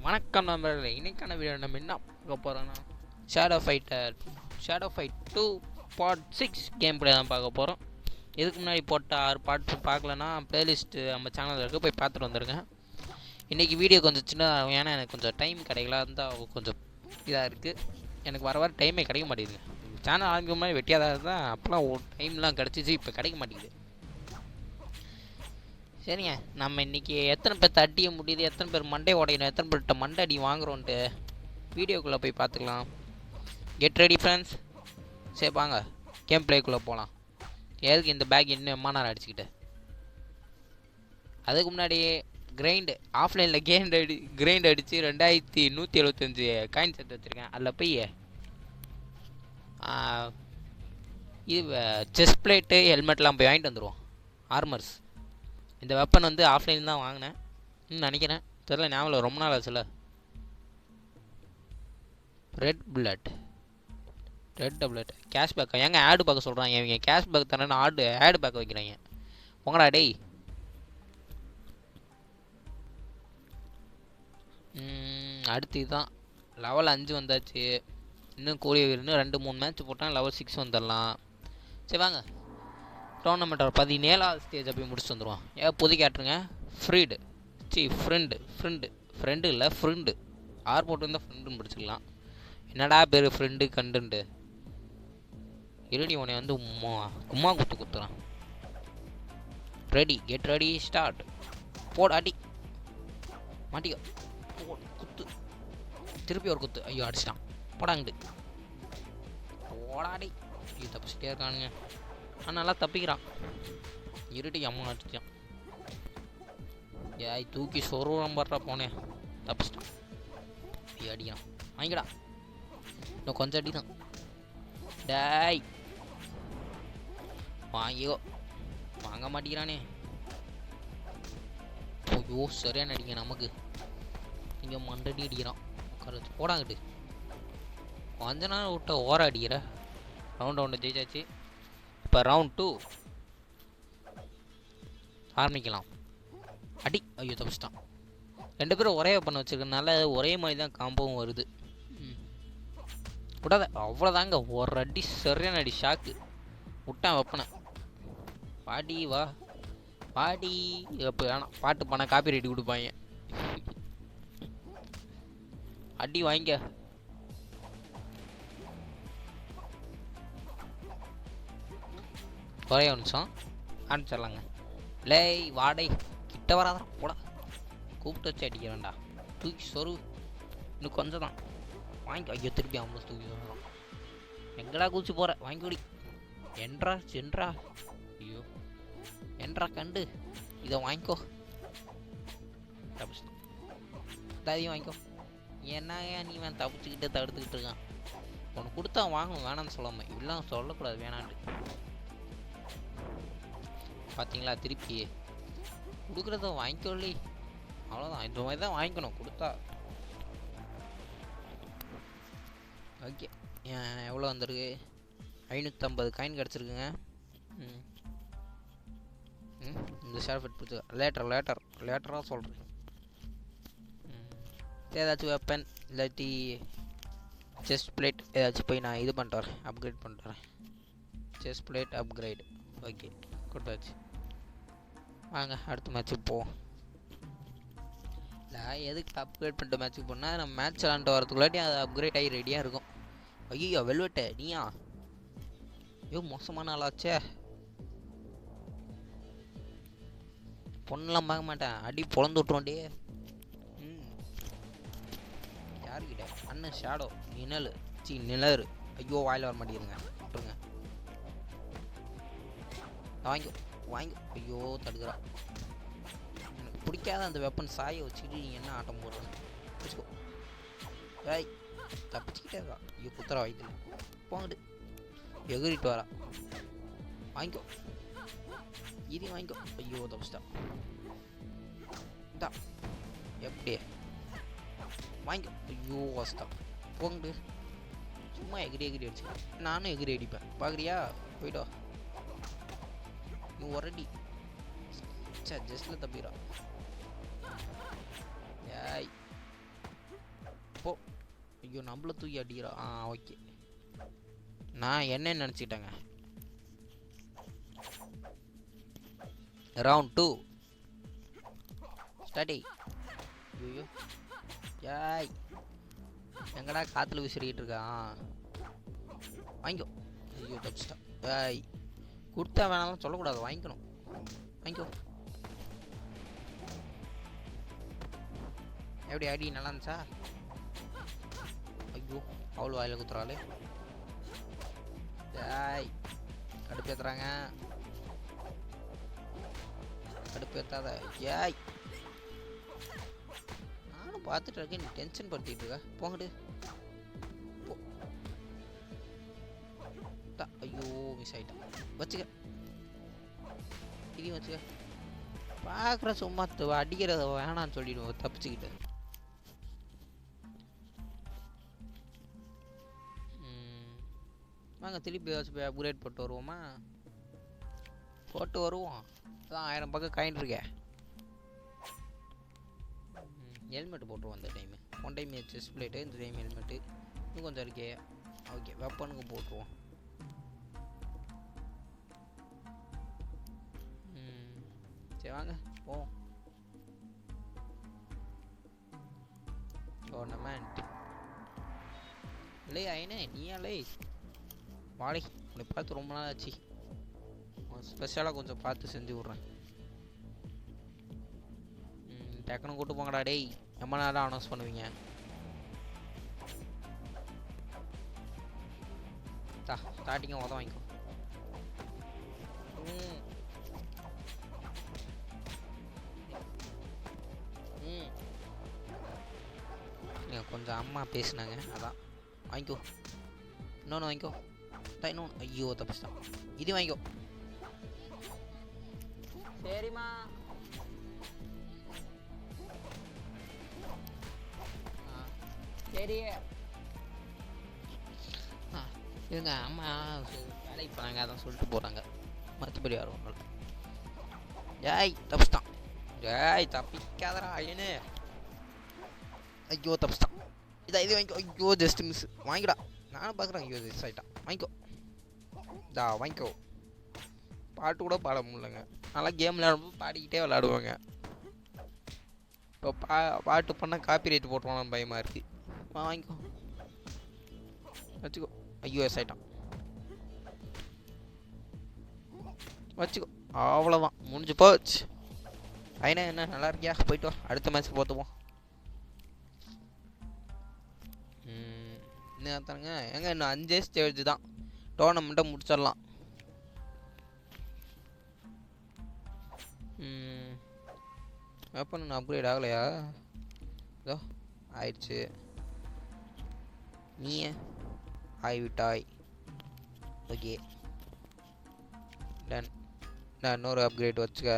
வணக்கம் நண்பர்களே, இன்னைக்கான வீடியோ நம்ம என்ன பார்க்க போகிறோன்னா shadow fight 2 part 6 game play தான் பார்க்க போகிறோம். இதுக்கு முன்னாடி போட்ட 6 பார்ட்ஸ் பார்க்கலன்னா ப்ளேலிஸ்ட்டு நம்ம சேனலில் இருக்க போய் பார்த்துட்டு வந்துருங்க. இன்றைக்கி வீடியோ கொஞ்சம் சின்ன, ஏன்னா எனக்கு கொஞ்சம் டைம் கிடைக்கல, இருந்தால் கொஞ்சம் இதாக இருக்குது. எனக்கு வர டைமே கிடைக்க மாட்டேங்குது. சேனல் ஆரம்பிக்கும் மாதிரி வெட்டியாக தான் இருந்தால் அப்போலாம் டைம்லாம் கிடச்சிச்சு, இப்போ கிடைக்க மாட்டேங்குது. சரிங்க, நம்ம இன்றைக்கி எத்தனை பேர் அடிய முடியுது, எத்தனை பேர் மண்டை உடையணும், எத்தனை பேர்கிட்ட மண்டை அடி வாங்குறோன்ட்டு வீடியோக்குள்ளே போய் பார்த்துக்கலாம். Get ready friends. சரி வாங்க கேம் பிளேக்குள்ளே போகலாம். எதுக்கு இந்த பேக் இன்னும் எம்மானார் அடிச்சுக்கிட்டு. அதுக்கு முன்னாடி ஆஃப்லைனில் கிரைண்ட் அடித்து 2175 காயின் செட் வச்சுருக்கேன். அதில் போய் இது செஸ்ட் பிளேட்டு ஹெல்மெட்லாம் போய் வாங்கிட்டு வந்துடுவோம். ஆர்மர்ஸ். இந்த வெப்பன் வந்து ஆஃப்லைன் தான் வாங்கினேன் நினைக்கிறேன், தெரியல, ஞாபகம் ரொம்ப நாள் ஆச்சுல. Red bullet cashback. ஏங்க ஆடு பார்க்க சொல்கிறாங்க இவங்க. கேஷ்பேக் தானே ஆடு பார்க்க வைக்கிறாங்க. உங்களா டேய். அடுத்து இதுதான் லெவல் 5 வந்தாச்சு. இன்னும் இன்னும் 2-3 மேட்ச் போட்டால் லெவல் 6 வந்துடலாம். சரி வாங்க டோர்னமெண்ட்டோட 17வது ஸ்டேஜை போய் முடிச்சுட்டு வந்துடுவோம். புது கேட்டுருங்க. ஃப்ரெண்டு இல்லை ஃப்ரெண்டு. ஆர் போட்டு இருந்தால் ஃப்ரெண்டுன்னு பிடிச்சிக்கலாம். என்னடா பேர் ஃப்ரெண்டு கண்டுண்டு இருடி உன்னை வந்து கும்மா குத்துறான். Get ready start. போட அடி மாட்டிக்கோ. குத்து திருப்பி ஒரு குத்து. ஐயோ அடிச்சிட்டான். போடாங்கிட்டு போடாடி. ஐயோ தப்பிச்சிட்டே இருக்கானுங்க. நல்லா தப்பிக்கிறான். இருட்டி அம்மா அடிச்சான். ஏய் தூக்கி சொருவம் படுறா போனேன். தப்பிச்சிட்டான். ஐயோ அடிக்கிறான். வாங்கிடா. இன்னும் கொஞ்சம் அடி தான். டேய் வாங்கியோ. வாங்க மாட்டேங்கிறானே. ஐயோ சரியான அடிங்க நமக்கு. இங்கே மண்டடி அடிக்கிறான். உட்கார போடாங்கிட்டு. கொஞ்ச நேரம் விட்ட ஓர அடிக்கிற. ரவுண்ட் 1 ஜெயிச்சாச்சு. இப்போ ரவுண்ட் 2 ஆரம்பிக்கலாம். அடி. ஐயோ தப்பிச்சிட்டான். 2 பேரும் ஒரே பண்ண வச்சுருக்கனால ஒரே மாதிரி தான் காம்போவும் வருது. விடாத. அவ்வளோதாங்க. ஒரு அடி சரியான அடி. ஷாக்கு விட்டான் வைப்பனை. பாடி வா பாடி. இப்போ வேணாம், பாட்டு பண்ண காப்பி ரைட்டு கொடுப்பாங்க. அடி வாங்க. ஒரே நிமிஷம் ஆரம்பிச்சிடலாங்க. லேய் வாடை கிட்ட வராதான் போட. கூப்பிட்டு வச்சு அடிக்க வேண்டாம். தூக்கி சொரு. இன்னும் கொஞ்சம் தான். வாங்கி. ஐயோ திருப்பி அம்பது தூக்கி வரோம். எங்கடா குதிச்சு போகிற? வாங்கி குடி. சென்றா. ஐயோ என்றா கண்டு. இதை வாங்கிக்கோ. அதையும் வாங்கிக்கோ. என்ன நீ தப்பிச்சுக்கிட்டு தடுத்துக்கிட்டு இருக்கான். உனக்கு கொடுத்தா வாங்கணும், வேணான்னு சொல்லாம. இப்படிலாம் சொல்லக்கூடாது, வேணான்ட்டு. பார்த்தீங்களா, திருப்பி கொடுக்குறத வாங்கிக்கொள்ளி. அவ்வளோதான். இந்த மாதிரி தான் வாங்கிக்கணும் கொடுத்தா. ஓகே, எவ்வளோ வந்திருக்கு? 550 காயின் கிடச்சிருக்குங்க. இந்த ஷேர்ஃபெட் பிடிச்சி லேட்டராக சொல்கிறேன். ஏதாச்சும் வெப்பன் இல்லாட்டி செஸ்ட் பிளேட் ஏதாச்சும் போய் நான் இது பண்ணிட்டு வரேன், அப்கிரேட் பண்ணிட்டு வரேன். Chest plate upgrade. ஓகே கொடுத்தாச்சு. வாங்க அடுத்த மேட்ச்சுக்கு போவோம். இல்லை எதுக்கு அப்கிரேட் பண்ணிட்டு மேட்ச்சுக்கு போனால், நம்ம மேட்ச் விளாண்டு வரதுக்குள்ளாட்டி அது அப்கிரேட் ஆகி ரெடியாக இருக்கும். ஐயோ வெல்வெட்டு நீயா? ஐயோ மோசமான ஆளாச்சே. பொண்ணெலாம் பார்க்க மாட்டேன். அடி பொழந்து விட்ருவோண்டே. யாருக்கிட்ட? அண்ணன் ஷேடோ நிழறு. ஐயோ வாயில் வர மாட்டேங்குதுங்க. விட்டுருங்க. வாங்கி. ஐயோ தடுக்கிறா. எனக்கு பிடிக்காத அந்த வெப்பன் சாயை வச்சுக்கிட்டு நீங்கள் என்ன ஆட்டம் போடுறேன். பிடிச்சிக்கோ. ஏய் தப்பிச்சுக்கிட்டே இருக்கா. ஐயோ குத்துறா வாய்க்கு. போங்கிட்டு எகிரிட்டு வரா. வாங்கிக்கோ. இதையும் வாங்கிக்கோ. ஐயோ தப்பிச்சிட்டா. இந்தா எப்படி வாங்கிக்கோ. ஐயோ வஸ்தா. போங்கிட்டு சும்மா எகிரி அடிச்சு. நானும் எகிரி அடிப்பேன் பார்க்குறியா? போயிட்டோ. நீ ஒரடி. ஜஸ்ட்ல தப்பிடா. ஏய் போ. ஐயோ நம்மள தூக்கி அடிக்கிறா. ஓகே. நான் என்னன்னு நினச்சிக்கிட்டேங்க. ரவுண்ட் 2 ஸ்டார்டி. ஐயோ யாய் எங்கடா காற்றுல விசிறிக்கிட்டு இருக்கான். வாங்கிக்கோ. ஐயோ தப்பிச்சிட்டா. ஏய் கொடுத்தா வேணாலும் சொல்லக்கூடாது, வாங்கிக்கணும். வாங்கிக்கோ. எப்படி அடி நல்லா இருந்துச்சா? ஐயோ அவ்வளோ வாயில் குத்துறாளே. ஏய் கடுப்பேற்றுறாங்க. கடுப்பேற்றாத. ஏய் நானும் பார்த்துட்டு இருக்கேன், நீ டென்ஷன் படுத்திட்டு இருக்க. போங்கடு. ஐயோ மிஸ் ஆகிட்டேன். வச்சுக்க. இதையும் வச்சுக்க. பார்க்குற சும்மா அடிக்கிறத வேணான்னு சொல்லிடுவோம் தப்பிச்சுக்கிட்டு. வாங்க திருப்பி போய் அப்கிரேட் போட்டு வருவோமா? போட்டு வருவோம். அதான் 1000 பக்கம் காயின் இருக்கே. ஹெல்மெட் போட்டுருவோம் இந்த time. One time chest plate, இந்த டைம் ஹெல்மெட்டு. இன்னும் கொஞ்சம் இருக்கே. ஓகே வெப்பனுக்கு போட்டுருவோம். சரி வாங்க போவோம். டோர்னமெண்ட் இல்லை ஐனே நீயா லை வாடகை. உன்னை பார்த்து ரொம்ப நாள் ஆச்சு. ஸ்பெஷலாக கொஞ்சம் பார்த்து செஞ்சு விட்றேன். டக்குன்னு கூப்பிட்டு போங்கடா டேய். ரொம்ப நேரம் அனௌன்ஸ் பண்ணுவீங்க. ஸ்டார்டிங்காக உதவ வாங்கிக்கோ. கொஞ்சம் அம்மா பேசுனாங்க அதான். வாங்கிக்கோ. இன்னொன்று வாங்கிக்கோ. இன்னொன்று. ஐயோ தப்பிச்சிட்டான். இது வாங்கிக்கோ. சரிம்மா. சரி இவங்க அம்மா வேலைக்கு போனாங்க, அதான் சொல்லிட்டு போகிறாங்க. மற்றபடி யாரும் ஒன்றும். ஏய் தப்பிச்சிட்டான். ஏய் தப்பிக்காதரா ஐயனே. ஐயோ தப்பிச்சிட்டான். இது வாங்கிக்கோ. ஐயோ ஜஸ்ட் மிஸ். வாங்கிடா. நானும் பார்க்குறேன். ஐயோ மிஸ் ஆகிட்டான். வாங்கிக்கோ. வாங்கிக்கோ. பாட்டு கூட பாட முடியலங்க. நல்லா கேம் விளையாடும்போது பாடிக்கிட்டே விளையாடுவாங்க. இப்போ பாட்டு பண்ணால் காப்பி ரைட் போட்டுருவானு பயமாக இருக்குது. வாங்கிக்கோ. வச்சுக்கோ. ஐயோ எஸ் ஆகிட்டான். வச்சுக்கோ. அவ்வளோதான் முடிஞ்சு போச்சு. ஐனா என்ன நல்லா இருக்கியா? போயிட்டு வா. அடுத்த மேட்ச் பார்த்துப்போம். இன்னும் தானுங்க எங்க இன்னும் 5 ஸ்டேஜ் தான். டோர்னமெண்ட்டை முடிச்சிடலாம். வெப்பன் அப்கிரேட் ஆகலையா? இதோ ஆயிடுச்சு. நீ ஆகிவிட்டாய். Okay done. நான் இன்னொரு அப்கிரேட் வச்சுக்க.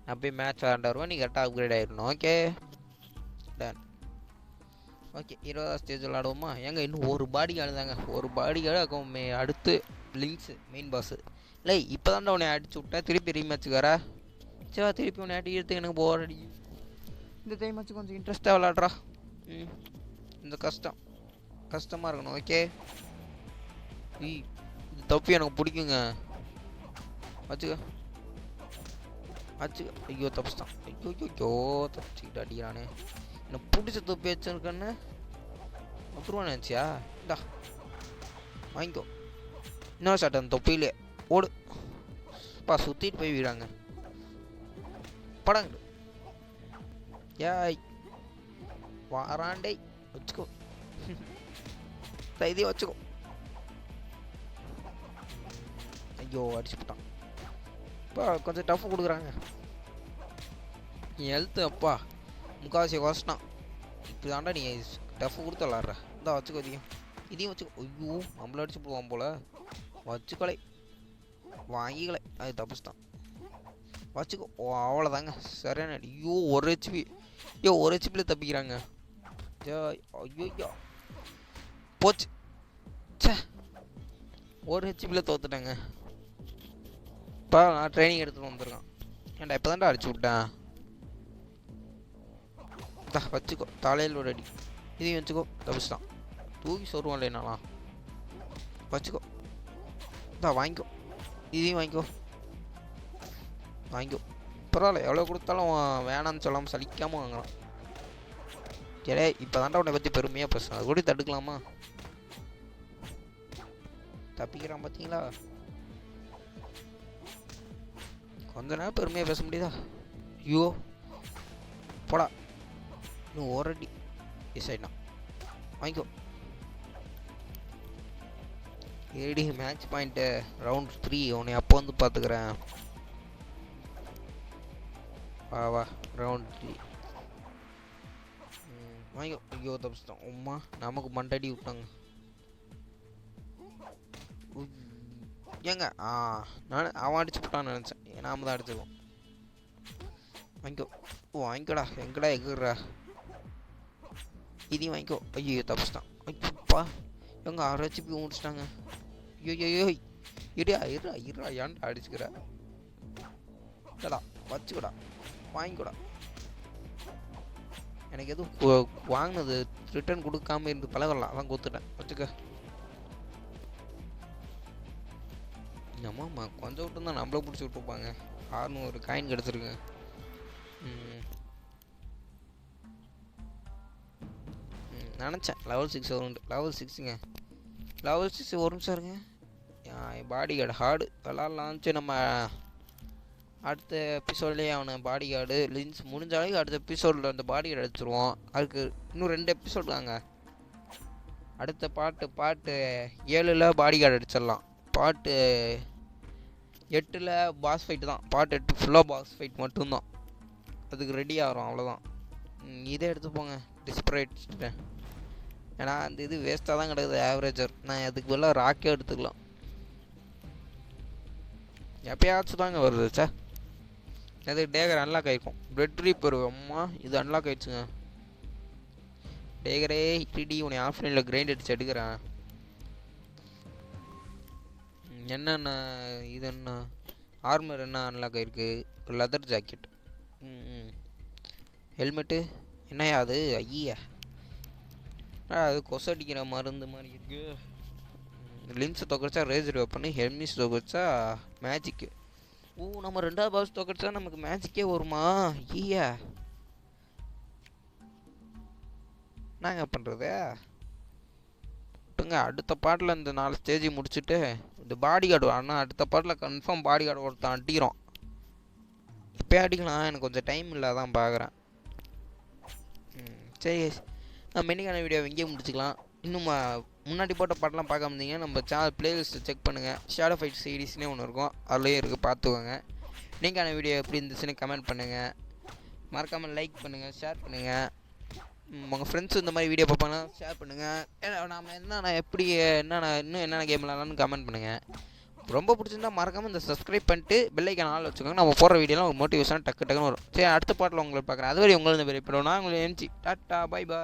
நான் போய் மேட்ச் விளாண்ட வருவேன். நீ கரெக்டாக அப்கிரேட் ஆகிடணும். Okay done. ஓகே 20ஆம் ஸ்டேஜ் விளாடுவோமா? ஏங்க இன்னும் ஒரு பாடி கார்டு தாங்க. ஒரு பாடி கார்டு அடுத்து லிங்க்ஸு மெயின் பாஸு. இல்லை இப்போ தான்டா உன்னை அடிச்சு விட்டேன். திருப்பி ரீமேட்சுக்காரா? சரி திருப்பி உன்னை அடிக்கிறதுக்கு எனக்கு போர் அடிக்கும். இந்த டைம் வச்சு கொஞ்சம் இன்ட்ரெஸ்ட்டாக விளாட்றா. இந்த கஷ்டமாக இருக்கணும். ஓகே இது தப்பி எனக்கு பிடிக்குங்க. வச்சுக்க. ஐயோ தப்பிச்சிட்டான். ஐயோ தப்பிச்சுக்கிட்டு அடிக்கிறானே. என்ன பிடிச்ச தொப்பி வச்சுருக்கேன்னு ஒத்துருவானு நினச்சியா? இந்தா வாங்கிக்கோ. இன்னொரு சாட்டை அந்த தொப்பியிலே ஓடு. சுற்றிட்டு போய் விடாங்க படங்க. ஏய் வாராண்டே. வச்சுக்கோ. இதே வச்சுக்கோ. ஐயோ அடிச்சு போட்டான். இப்போ கொஞ்சம் டஃப் கொடுக்குறாங்க. ஹெல்த்து அப்பா முக்கால்வாசி கஷ்டம். இப்படி தாண்டா நீ டஃப் கொடுத்து விளாட்ற. இந்தா வச்சுக்கோ. இதையும் வச்சுக்கோ. ஐயோ நம்மள அடிச்சு போடுவான் போல். வச்சுக்கலை வாங்கிக்கலை. அது தப்பிச்சுட்டான். வச்சுக்கோ. அவ்வளோதாங்க சரியான. ஐயோ ஒரு ஹெச்பி. ஒரு ஹெச்பியில் தப்பிக்கிறாங்க. ஐயோ போச்சு. சே ஒரு ஹெச்பியில் தோத்துட்டாங்க. இப்போ நான் ட்ரைனிங் எடுத்துகிட்டு வந்துருக்கான். ஏன்டா இப்போ தான்டா அடிச்சு விட்டேன். வச்சுக்கோ. தலையில் ஒரு அடி. இதையும் வச்சுக்கோ. தப்பிச்சு தான் தூக்கி சொல்லுவோம் இல்லைனாலாம். வச்சுக்கோ. இதான் வாங்கிக்கோ. இதையும் வாங்கிக்கோ. வாங்கிக்கோ. பரவாயில்ல, எவ்வளோ கொடுத்தாலும் வேணான்னு சொல்லாமல் சலிக்காமல் வாங்கலாம். சரி, இப்போ தாண்டா உன்னை பற்றி பெருமையாக பேசுகிறேன். அது கூட தடுக்கலாமா? தப்பிக்கிறான் பார்த்தீங்களா? கொஞ்ச நேரம் பெருமையாக பேச முடியுதா? ஐயோ போடா, இன்னும் ஓரடி எஸ் ஆயிட்டா. வாங்கிக்கோ. ஏடி மேட்ச் பாயிண்ட்டு ரவுண்ட் 3. உன்னை அப்போ வந்து பார்த்துக்கிறேன். வா ரவுண்ட் 3 வாங்கிக்கோ. ஐயோ தப்பிச்சிட்டோம். உம்மா நமக்கு மண்டடி விட்டாங்க. ஏங்க நான் அவன் அடிச்சு விட்டான்னு நினச்சேன். நாம தான் அடிச்சிருவோம். வாங்கிக்கோ. வாங்கிக்கோடா. எங்கடா எகுறா. இதையும் வாங்கிக்கோ. ஐயோ தப்பிச்சிட்டான். ஐயோப்பா, எங்க 6 HP முடிச்சிட்டாங்க. ஐயோ இருடா இருடா இருடா, ஏன்டா அடிச்சுக்கிறா? இல்லடா வச்சுக்கோடா. வாங்கிக்கோடா. எனக்கு எதுவும் வாங்கினது ரிட்டர்ன் கொடுக்காம இருந்து பழகலாம், அதான் கொடுத்துட்டேன். வச்சுக்க. ஆமாம்மா, கொஞ்சம் விட்டு தான் நம்மள பிடிச்சி விட்டுருப்பாங்க. 600 காயின் கிடச்சிருக்கு. நினச்சேன் லெவல் 6 வரும். லெவல் 6ங்க. லெவல் 6 ஒரு நிமிஷம் இருங்க. பாடி கார்டு ஹார்டு விளாட்லாம். சரி, நம்ம அடுத்த எபிசோட்லேயே அவனை பாடி கார்டு லின்ஸ் முடிஞ்சாலே அடுத்த எபிசோடில் அந்த பாடி கார்டு அடிச்சிருவோம். அதுக்கு இன்னும் 2 எபிசோடு தாங்க. அடுத்த பாட்டு 7ல் பாடி கார்டு அடிச்சிடலாம். பாட்டு 8ல் பாஸ் ஃபைட்டு தான். பாட்டு 8 ஃபுல்லாக பாஸ் ஃபைட் மட்டும்தான். அதுக்கு ரெடி ஆகிறோம், அவ்வளோதான். இதே எடுத்துப்போங்க டிஸ்பிரேட். ஏன்னா அந்த இது வேஸ்ட்டாக தான் கிடக்குது, ஆவரேஜர். நான் அதுக்கு பதிலாக ராக்கே எடுத்துக்கலாம். எப்பயாச்சும் தாங்க வருது. சே, அது டேகர் அன்லாக் ஆகிருக்கும். Bread reaper. அம்மா இது அன்லாக் ஆகிடுச்சுங்க. டேகரே ஹிடி உன்னை ஆஃப்லைனில் கிரைண்ட் அடிச்சு எடுக்கிறேன். என்னென்ன இது என்ன ஆர்மர் என்ன அன்லாக் ஆகிருக்கு? Leather jacket. ஹெல்மெட்டு என்னையா அது? ஐயா அது கொசு அடிக்கிற மருந்து மாதிரி இருக்கு. லின்ஸை தொக்கடிச்சா ரேசர் வெப்பனு, ஹெல்மிஸ் தொக்கடிச்சா மேஜிக்கு. நம்ம 2வது பாஸ் தொக்கடிச்சா நமக்கு மேஜிக்கே வருமா? ஐயா என்னங்க பண்ணுறது? விட்டுங்க. அடுத்த பாட்டில் இந்த 4 ஸ்டேஜ் முடிச்சுட்டு இந்த பாடி கார்டு. ஆனால் அடுத்த பாட்டில் கன்ஃபார்ம் பாடி கார்டு ஒருத்தன் அடிக்கிறோம். இப்போ அடிக்கலாம், எனக்கு கொஞ்சம் டைம் இல்லை, தான் பார்க்குறேன். சரி, நம்ம இன்னைக்கான வீடியோ இங்கேயே முடிச்சுக்கலாம். இன்னும் முன்னாடி போட்ட பாட்டெலாம் பார்க்க முடியுங்க. நம்ம சேனல் பிளேலிஸ்ட்டை செக் பண்ணுங்கள். ஷேடோ ஃபைட் சீரீஸ்னே ஒன்று இருக்கும், அதுலேயும் இருக்குது, பார்த்துக்கோங்க. இன்னைக்கான வீடியோ எப்படி இருந்துச்சுன்னு கமெண்ட் பண்ணுங்கள். மறக்காமல் லைக் பண்ணுங்கள், ஷேர் பண்ணுங்கள். உங்கள் ஃப்ரெண்ட்ஸ் இந்த மாதிரி வீடியோ பார்ப்பாங்கன்னா ஷேர் பண்ணுங்கள். ஏன்னா நாம் என்னென்ன எப்படி இன்னும் என்னென்ன கேம் விளாட்லான்னு கமெண்ட் பண்ணுங்கள். ரொம்ப பிடிச்சிருந்தா மறக்காமல் இந்த சப்ஸ்கிரைப் பண்ணிட்டு பெல் ஐக்கான் ஆல் வச்சுக்கோங்க. நம்ம போகிற வீடியோலாம் ஒரு மோட்டிவேஷனாக டக்குன்னு வரும். சரி, அடுத்த பாட்டில் உங்களை பார்க்குறேன். அதுவரை உங்களை பெரிய நான் உங்களை எம்ஜி. Tata, bye bye.